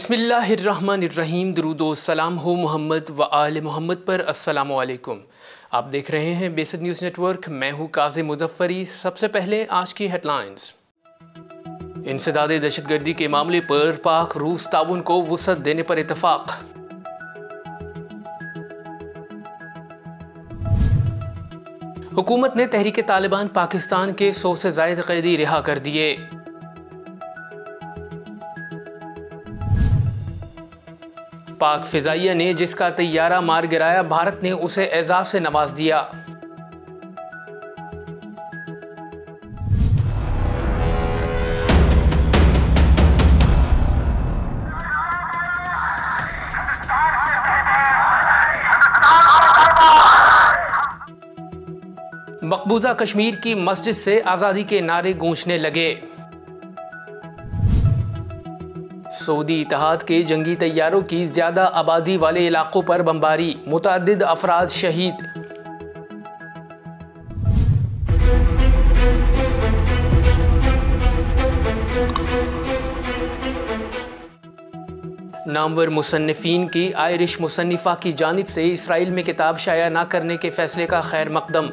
बिस्मिल्लाहिर्रहमानिर्रहीम। दुरूदो सलाम हो मोहम्मद व आले मोहम्मद पर। अस्सलामु अलैकुम। आप देख रहे हैं बेसिक न्यूज़ नेटवर्क। मैं हूँ काज़िम मुज़फ़्फ़री। सबसे पहले आज की हेडलाइंस। इंसदादे दहशतगर्दी के मामले पर पाक रूस ताउन को वुसअत देने पर इत्तफाक। हुकूमत ने तहरीक तालिबान पाकिस्तान के 100 से ज़ायद कैदी रिहा कर दिए। पाक फिजाइया ने जिसका तैयारा मार गिराया, भारत ने उसे एजाज से नवाज दिया। मकबूजा कश्मीर की मस्जिद से आज़ादी के नारे गूंजने लगे। सऊदी इत्तेहाद के जंगी तैयारों की ज्यादा आबादी वाले इलाकों पर बमबारी, मुतअद्दिद अफराद शहीद। नामवर मुसन्निफीन की आयरिश मुसन्निफा की जानिब से इसराइल में किताब शाया न करने के फैसले का खैर मकदम।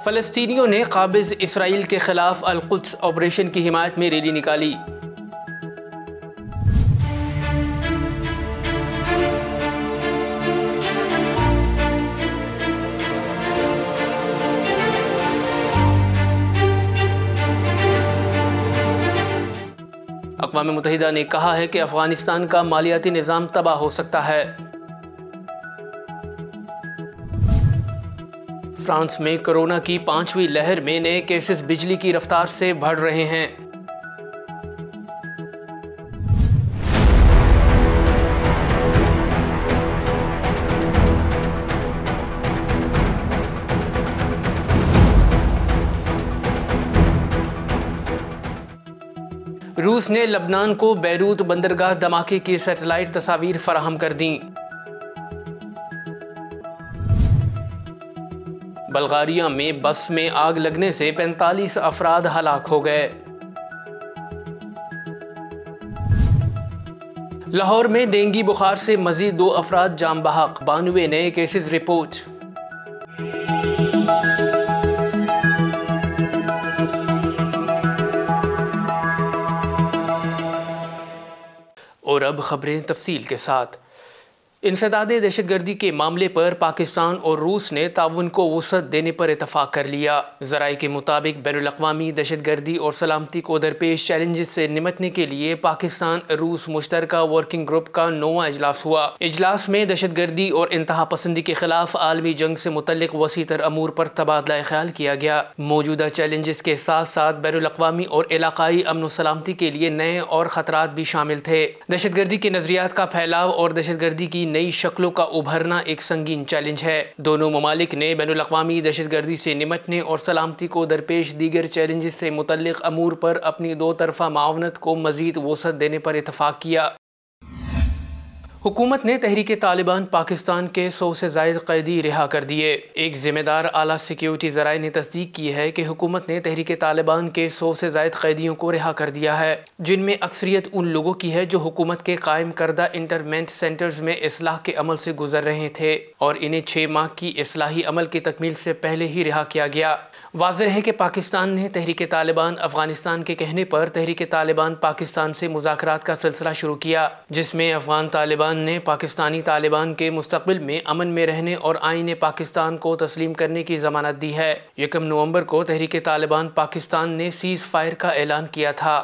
फ़लस्तीनियों ने काबिज़ इसराइल के खिलाफ अल-कुद्स ऑपरेशन की हिमायत में रैली निकाली। अक़वाम मुत्तहिदा ने कहा है कि अफ़गानिस्तान का मालियाती निज़ाम तबाह हो सकता है। फ्रांस में कोरोना की 5वीं लहर में नए केसेस बिजली की रफ्तार से बढ़ रहे हैं। रूस ने लबनान को बैरूत बंदरगाह धमाके की सैटेलाइट तस्वीर फराहम कर दी। बल्गारिया में बस में आग लगने से 45 अफराद हलाक हो गए। लाहौर में डेंगू बुखार से मजीद 2 अफराद जान बहक, 92 नए केसेस रिपोर्ट। और अब खबरें तफसील के साथ। इंसदादे दहशतगर्दी के मामले पर पाकिस्तान और रूस ने ताउन को वुसअत देने पर इत्तफाक कर लिया। ज़राए के मुताबिक बैनुल-अक़वामी दहशतगर्दी और सलामती को दरपेश चैलेंजेस से निमटने के लिए पाकिस्तान रूस मुश्तरका वर्किंग ग्रुप का 9वां इजलास हुआ। इजलास में दहशतगर्दी और इंतहा पसंदी के खिलाफ आलमी जंग से मुतल्लिक वसीतर अमूर पर तबादला ख्याल किया गया। मौजूदा चैलेंजेस के साथ साथ बैनुल-अक़वामी और इलाकाई अमन सलामती के लिए नए और ख़तरात भी शामिल थे। दहशतगर्दी के नज़रियात का फैलाव और दहशतगर्दी की नई शक्लों का उभरना एक संगीन चैलेंज है। दोनों ममालिक ने बैनुल-अक़वामी दहशतगर्दी से निमटने और सलामती को दरपेश दीगर चैलेंजेस से मुतल्लिक अमूर पर अपनी 2 तरफ़ा मावनत को मज़ीद वसअत देने पर इत्तफाक किया। हुकूमत ने तहरीक तालिबान पाकिस्तान के 100 से ज़ायद कैदी रिहा कर दिए। एक ज़िम्मेदार आला सिक्योरिटी ज़राए ने तस्दीक की है कि हुकूमत ने तहरीक तालिबान के 100 से ज़ायद कैदियों को रिहा कर दिया है, जिनमें अक्सरियत उन लोगों की है जो हुकूमत के कायम करदा इंटरमेंट सेंटर्स में इस्लाह के अमल से गुजर रहे थे और इन्हें 6 माह की इस्लाही अमल की तकमील से पहले ही रिहा किया गया। वाज़ेह है कि पाकिस्तान ने तहरीक तालिबान अफ़गानिस्तान के कहने पर तहरीक तालिबान पाकिस्तान से मुज़ाकरात का सिलसिला शुरू किया, जिसमें अफ़गान तालिबान ने पाकिस्तानी तालिबान के मुस्तक़बिल में अमन में रहने और आईन पाकिस्तान को तस्लीम करने की ज़मानत दी है। 1 नवंबर को तहरीक तालिबान पाकिस्तान ने सीज़ फायर का ऐलान किया था।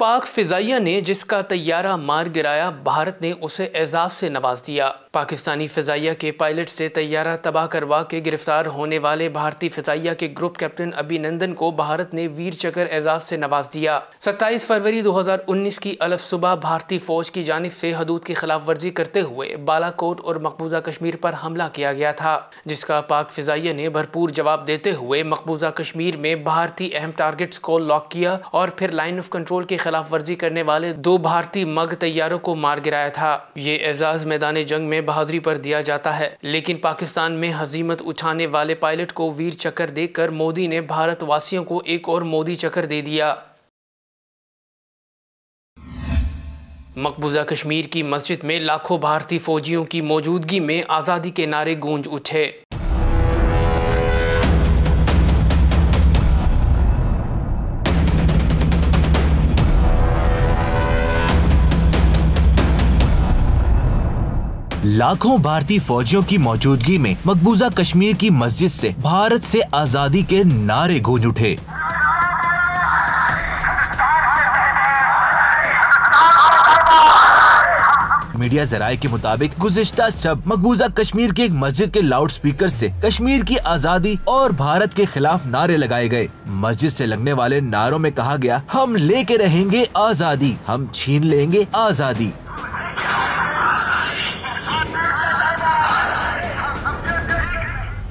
पाक फिजाइया ने जिसका तैयारा मार गिराया, भारत ने उसे एजाज से नवाज दिया। पाकिस्तानी फिजाइया के पायलट से तैयारा तबाह करवा के गिरफ्तार होने वाले भारतीय फिजाइया के ग्रुप कैप्टन अभिनंदन को भारत ने वीर चक्र एजाज से नवाज दिया। 27 फरवरी 2019 की अलफ सुबह भारतीय फौज की जानिब से हदूद की खिलाफ वर्जी करते हुए बालाकोट और मकबूजा कश्मीर पर हमला किया गया था, जिसका पाक फिजाइया ने भरपूर जवाब देते हुए मकबूजा कश्मीर में भारतीय अहम टारगेट्स को लॉक किया और फिर लाइन ऑफ कंट्रोल के खिलाफ वर्जी करने वाले 2 भारतीय मग तैयारों को मार गिराया था। ये एजाज मैदान जंग में बहादुरी पर दिया जाता है, लेकिन पाकिस्तान में हजीमत उठाने वाले पायलट को वीर चक्र देकर मोदी ने भारत वासियों को एक और मोदी चक्र दे दिया। मकबूजा कश्मीर की मस्जिद में लाखों भारतीय फौजियों की मौजूदगी में आज़ादी के नारे गूंज उठे। लाखों भारतीय फौजियों की मौजूदगी में मकबूजा कश्मीर की मस्जिद से भारत से आज़ादी के नारे गूंज उठे। मीडिया जराये के मुताबिक गुज़िश्ता शब मकबूजा कश्मीर की एक मस्जिद के लाउड स्पीकर से कश्मीर की आज़ादी और भारत के खिलाफ नारे लगाए गए। मस्जिद से लगने वाले नारों में कहा गया, हम लेके रहेंगे आज़ादी, हम छीन लेंगे आज़ादी।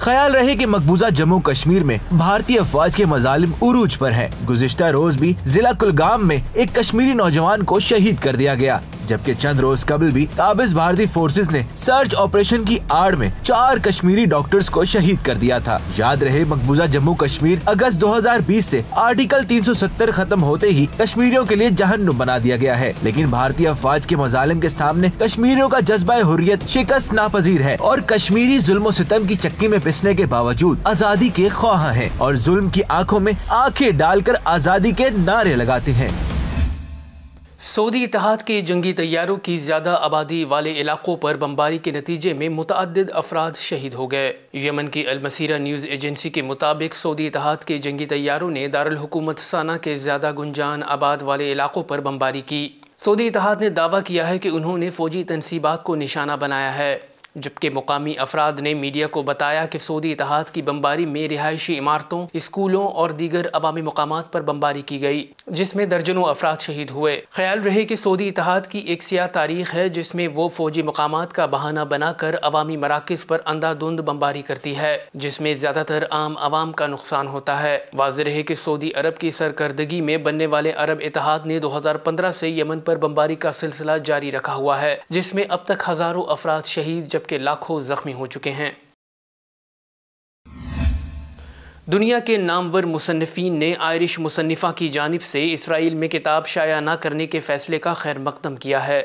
ख्याल रहे कि मकबूजा जम्मू कश्मीर में भारतीय अफवाज के मजालिम उरूज पर है। गुज़िश्ता रोज भी जिला कुलगाम में एक कश्मीरी नौजवान को शहीद कर दिया गया, जबकि चंद रोज कबल भी काबिज भारतीय फोर्सेस ने सर्च ऑपरेशन की आड़ में 4 कश्मीरी डॉक्टर्स को शहीद कर दिया था। याद रहे, मकबूजा जम्मू कश्मीर अगस्त 2020 से आर्टिकल 370 खत्म होते ही कश्मीरियों के लिए जहन्नुम बना दिया गया है, लेकिन भारतीय अफवाज के मजालिम के सामने कश्मीरियों का जज्बा हुर्रियत शिकस्त नापजीर है और कश्मीरी जुल्म सितम की चक्की में पिसने के बावजूद आज़ादी के ख्वाह हैं और जुल्म की आंखों में आंखें डालकर आज़ादी के नारे लगाते हैं। सऊदी इत्तेहाद के जंगी तैयारों की ज़्यादा आबादी वाले इलाकों पर बमबारी के नतीजे में मुतअद्दिद अफराद शहीद हो गए। यमन की अल मसीरा न्यूज़ एजेंसी के मुताबिक सऊदी इत्तेहाद के जंगी तैयारों ने दारुल हुकूमत सना के ज़्यादा गुंजान आबाद वाले इलाकों पर बमबारी की। सऊदी इत्तेहाद ने दावा किया है कि उन्होंने फ़ौजी तनसीबात को निशाना बनाया है, जबकि मुकामी अफराद ने मीडिया को बताया कि सऊदी इत्तेहाद की बमबारी में रिहायशी इमारतों, स्कूलों और दीगर अवामी मकामात पर बमबारी की गई, जिसमें दर्जनों अफराद शहीद हुए। ख्याल रहे कि सऊदी इत्तेहाद की एक सियाह तारीख है जिसमें वो फौजी मकामात का बहाना बनाकर अवामी मराकज़ पर अंधाधुंध बमबारी करती है, जिसमें ज़्यादातर आम आवाम का नुकसान होता है। वाज़ेह रहे कि सऊदी अरब की सरकर्दगी में बनने वाले अरब इत्तेहाद ने 2015 से यमन पर बमबारी का सिलसिला जारी रखा हुआ है, जिसमें अब तक हज़ारों अफराद शहीद जबकि लाखों जख्मी हो चुके हैं। दुनिया के नामवर मुसन्निफीन ने आयरिश मुसन्निफा की जानिब से इसराइल में किताब शाया न करने के फैसले का खैर मकदम किया है।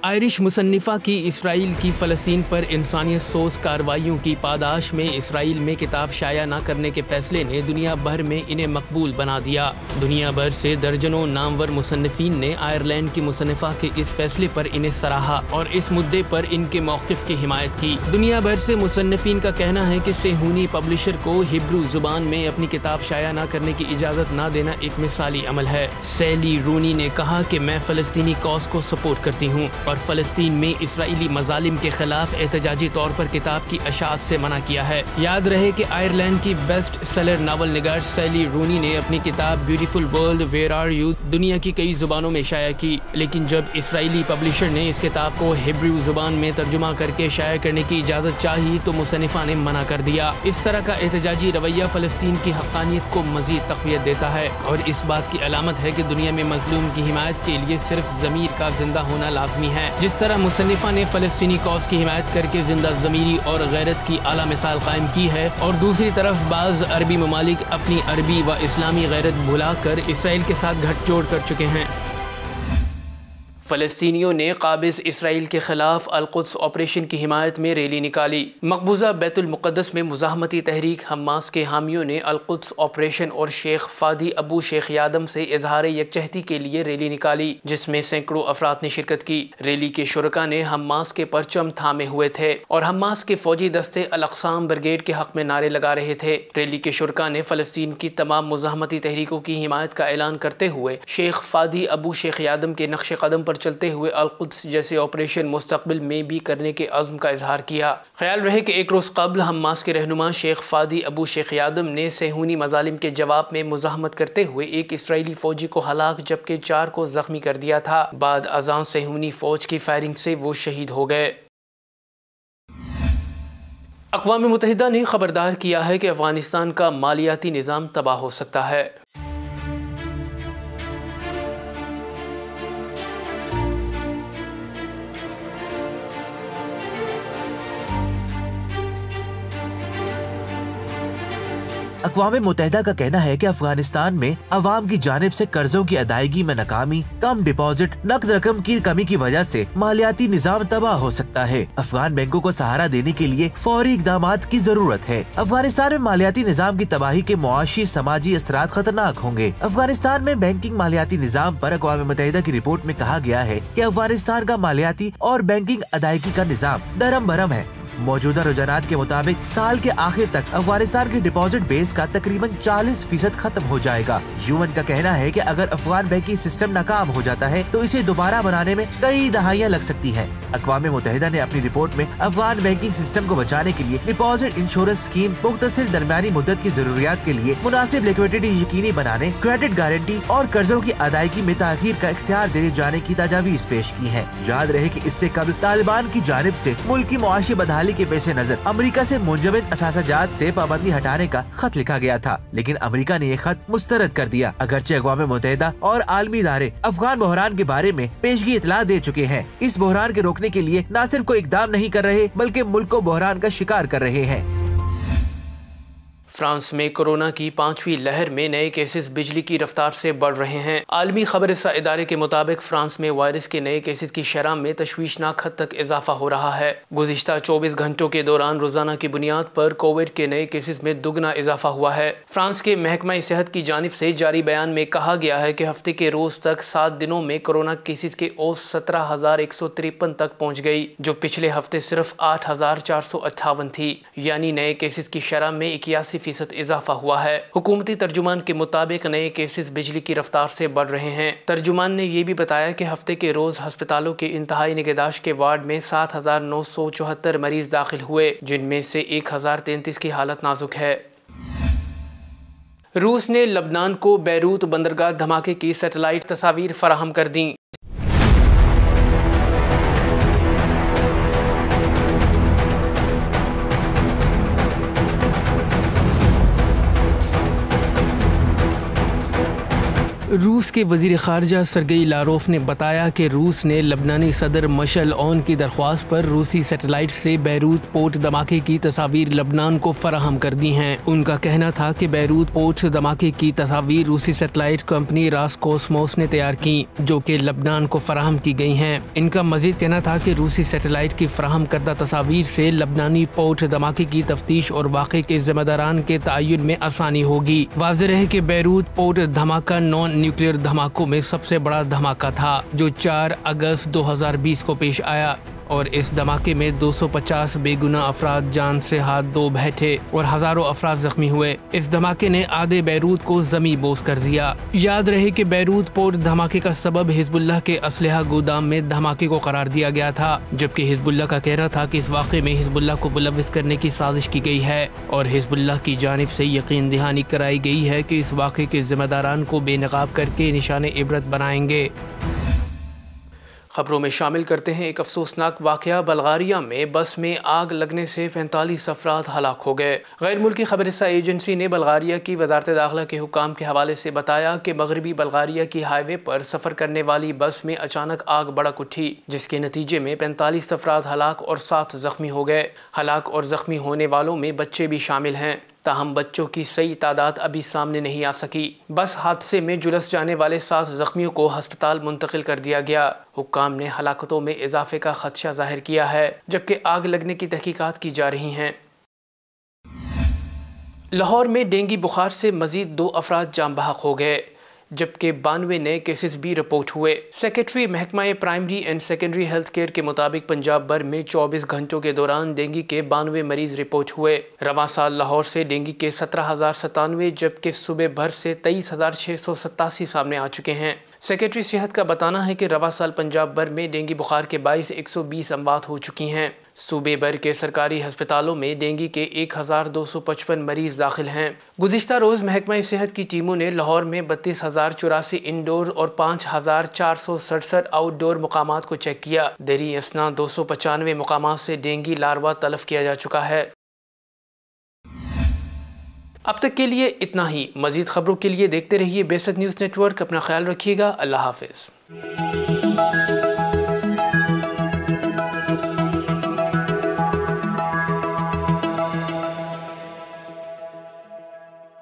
आयरिश मुसन्निफा की इसराइल की फ़लस्तीन पर इंसानियत सोज कार्रवाइयों की पादाश में इसराइल में किताब शाया न करने के फैसले ने दुनिया भर में इन्हें मकबूल बना दिया। दुनिया भर से दर्जनों नामवर मुसन्निफीन ने आयरलैंड की मुसन्निफा के इस फैसले पर इन्हें सराहा और इस मुद्दे पर इनके मौक़िफ़ की हिमायत की। दुनिया भर से मुसन्निफीन का कहना है कि सेहूनी पब्लिशर को हिब्रू ज़ुबान में अपनी किताब शाया न करने की इजाज़त न देना एक मिसाली अमल है। सैली रूनी ने कहा कि मैं फ़लस्तीनी कॉज को सपोर्ट करती हूँ और फ़लस्तीन में इसराइली मजालिम के खिलाफ एहतजाजी तौर पर किताब की अशात से मना किया है। याद रहे कि आयरलैंड की बेस्ट सेलर नावल निगार सैली रूनी ने अपनी किताब beautiful world where are you दुनिया की कई जुबानों में शाया की, लेकिन जब इसराइली पब्लिशर ने इस किताब को हिब्रू जुबान में तर्जुमा करके शाया करने की इजाज़त चाही तो मुसन्निफा ने मना कर दिया। इस तरह का एहतजाजी रवैया फ़लस्तीन की हक़ानियत को मज़ीद तक़वियत देता है और इस बात की अलामत है कि दुनिया में मज़लूम की हिमायत के लिए सिर्फ ज़मीर का जिंदा होना लाजमी है। जिस तरह मुसन्निफा ने फ़लस्तीनी कॉज की हिमायत करके जिंदा ज़मीरी और गैरत की आला मिसाल कायम की है, और दूसरी तरफ बाज़ अरबी ममालिक अपनी अरबी व इस्लामी गैरत भुलाकर इसराइल के साथ गठजोड़ कर चुके हैं। फ़लस्तीनियों ने काबिज़ इसराइल के ख़िलाफ़ अल-कुद्स ऑपरेशन की हिमायत में रैली निकाली। मकबूजा बैतुल मुक़द्दस में मुज़ाहमती तहरीक हमास के हामियों ने अल-कुद्स ऑपरेशन और शेख फ़ादी अबू शेख यादम से इजहार यकजहती के लिए रैली निकाली, जिसमें सैकड़ों अफराद ने शिरकत की। रैली के शुरका ने हमास के परचम थामे हुए थे और हमास के फ़ौजी दस्ते अल-अक़साम ब्रिगेड के हक़ में नारे लगा रहे थे। रैली के शुरका ने फ़लस्तीन की तमाम मुज़ाहमती तहरीकों की हिमायत का ऐलान करते हुए शेख फ़ादी अबू शेख यादम के नक्श कदम पर चलते हुए अल-कुद्स जैसे ऑपरेशन मुस्तक़बिल में भी करने के अज़्म का इजहार किया। ख्याल रहे कि एक रोज़ कबल हमास के रहनुमा शेख फ़ादी अबू शेख यादम ने सेहूनी मज़ालिम के जवाब में मुज़ाहमत करते हुए एक इसराइली फ़ौजी को हलाक जबकि 4 को ज़ख्मी कर दिया था। बाद अज़ान सेहूनी फ़ौज की फायरिंग से वो शहीद हो गए। अक़वाम मुत्तहिदा ने खबरदार किया है कि अफगानिस्तान का मालियाती निज़ाम तबाह हो सकता है। अक़वाम मुत्तहिदा का कहना है कि अफगानिस्तान में अवाम की जानिब से कर्जों की अदायगी में नाकामी, कम डिपॉजिट, नकद रकम की कमी की वजह से मालियाती निज़ाम तबाह हो सकता है। अफगान बैंकों को सहारा देने के लिए फौरी इक़दामात की जरूरत है। अफगानिस्तान में मालियाती निज़ाम की तबाही के मुआशी समाजी असरात खतरनाक होंगे। अफगानिस्तान में बैंकिंग मालियाती निज़ाम पर अक़वाम मुत्तहिदा की रिपोर्ट में कहा गया है कि अफगानिस्तान का मालियाती और बैंकिंग अदायगी का निज़ाम दरम भरम है। मौजूदा रुझानात के मुताबिक साल के आखिर तक अफगानिस्तान के डिपॉजिट बेस का तकरीबन 40% खत्म हो जाएगा। यूएन का कहना है कि अगर अफगान बैंकिंग सिस्टम नाकाम हो जाता है तो इसे दोबारा बनाने में कई दहाइयाँ लग सकती हैं। अक़वाम मुत्तहिदा ने अपनी रिपोर्ट में अफगान बैंकिंग सिस्टम को बचाने के लिए डिपॉजिट इंश्योरेंस स्कीम, मुख्तसर दरमियानी मुद्दत की जरूरियात के लिए मुनासिब लिक्विडिटी यकीनी बनाने, क्रेडिट गारंटी और कर्जों की अदायगी में ताखीर का इख्तियार दिए जाने की तजावीज़ पेश की है। याद रहे कि इससे कबल तालिबान की जानिब से मुल्क की मुआशी बदहाली के पेश नजर अमेरिका से मुंजमद असासाजात से पाबंदी हटाने का खत लिखा गया था, लेकिन अमेरिका ने ये खत मुस्तरद कर दिया। अगरचे अक़वाम मुत्तहिदा और आलमी इदारे अफगान बहरान के बारे में पेशगी इतला दे चुके हैं, इस बहरान के रोकने के लिए न सिर्फ कोई इक़दाम नहीं कर रहे बल्कि मुल्क को बहरान का शिकार कर रहे हैं। फ्रांस में कोरोना की 5वीं लहर में नए केसेस बिजली की रफ्तार से बढ़ रहे हैं। आलमी खबरसा इदारे के मुताबिक फ्रांस में वायरस के नए केसेस की शरह में तशवीशनाक हद तक इजाफा हो रहा है। गुज़िश्ता 24 घंटों के दौरान रोजाना की बुनियाद पर कोविड के नए केसेस में दुगना इजाफा हुआ है। फ्रांस के महकमा सेहत की जानिब से जारी बयान में कहा गया है कि हफ्ते के रोज तक 7 दिनों में कोरोना केसेस के औसत 17,153 तक पहुँच गई, जो पिछले हफ्ते सिर्फ 8,458 थी। यानी नए केसेस की शरह में 81% इजाफा हुआ है। हुकूमती तर्जुमान के मुताबिक नए केसेस बिजली की रफ्तार से बढ़ रहे हैं। तर्जुमान ने यह भी बताया कि हफ्ते के रोज अस्पतालों के इंतहाई निगहदाश्त के वार्ड में 7,974 मरीज दाखिल हुए, जिनमें से 1,033 की हालत नाजुक है। रूस ने लबनान को बैरूत बंदरगाह धमाके की सैटेलाइट तस्वीर फराहम कर दी। रूस के वज़ीर ख़ारजा सरगेई लारोफ ने बताया कि रूस ने लबनानी सदर मशल ऑन की दरख्वास्त पर रूसी सैटेलाइट से बैरूत पोर्ट धमाके की तस्वीर लबनान को फराहम कर दी हैं। उनका कहना था कि बैरूत पोर्ट धमाके की तस्वीर रूसी सैटेलाइट कंपनी रासकोसमोस ने तैयार की, जो कि लबनान को फराहम की गई हैं। इनका मजीद कहना था कि रूसी सैटेलाइट की फराहम करदा तस्वीर से लबनानी पोर्ट धमाके की तफ्तीश और वाक़े के ज़िम्मेदारान के तयन में आसानी होगी। वाज़ेह है कि बैरूत पोर्ट धमाका नॉन न्यूक्लियर धमाकों में सबसे बड़ा धमाका था, जो 4 अगस्त 2020 को पेश आया, और इस धमाके में 250 बेगुनाह अफराद जान से हाथ धो बैठे और हजारों अफराद जख्मी हुए। इस धमाके ने आधे बैरूत को जमी बोस कर दिया। याद रहे कि बैरूत पोर्ट धमाके का सबब हिजबुल्लाह के असलहा गोदाम में धमाके को करार दिया गया था, जबकि हिजबुल्लाह का कहना था कि इस वाक़े में हिजबुल्लाह को मुलव्विस करने की साजिश की गई है और हिजबुल्लाह की जानिब से यकीन दहानी कराई गई है कि इस वाक़े के ज़िम्मेदारान को बेनकाब करके निशाने इबरत बनाएंगे। खबरों में शामिल करते हैं एक अफसोसनाक वाक़या। बल्गारिया में बस में आग लगने से 45 अफराद हलाक हो गए। गैर मुल्की खबरसा एजेंसी ने बल्गारिया की वजारत दाखिला के हुकाम के हवाले से बताया कि मगरबी बल्गारिया की हाईवे पर सफ़र करने वाली बस में अचानक आग भड़क उठी, जिसके नतीजे में 45 अफराद हलाक और 7 जख्मी हो गए। हलाक और जख्मी होने वालों में बच्चे भी शामिल हैं, ताहम बच्चों की सही तादाद अभी सामने नहीं आ सकी। बस हादसे में झुलस जाने वाले 7 जख्मियों को अस्पताल मुंतकिल कर दिया गया। हुक्काम ने हलाकतों में इजाफे का खदशा जाहिर किया है, जबकि आग लगने की तहकीकात की जा रही हैं। लाहौर में डेंगू बुखार से मजीद 2 अफराद जान बहक हो गए, जबकि 92 नए केसेस भी रिपोर्ट हुए। सेक्रेटरी महकमा primary and secondary health care के मुताबिक पंजाब भर में 24 घंटों के दौरान डेंगू के 92 मरीज रिपोर्ट हुए। रवां साल लाहौर से डेंगू के 17,097, जबकि सूबे भर से 23,687 सामने आ चुके हैं। सेक्रेटरी सेहत का बताना है कि रवां साल पंजाब भर में डेंगू बुखार के 120 अमवात हो चुकी हैं। सूबे भर के सरकारी अस्पतालों में डेंगू के 1,255 मरीज दाखिल हैं। गुज़िश्ता रोज़ महकमा सेहत की टीमों ने लाहौर में 32,084 इंडोर और 5,467 आउटडोर मुकामात को चेक किया। देरी असना 295 मुकामात से डेंगू लार्वा तलफ किया जा चुका है। अब तक के लिए इतना ही। मजीद खबरों के लिए देखते रहिए बेसत न्यूज़ नेटवर्क। अपना ख्याल रखिएगा। अल्लाह हाफिज़।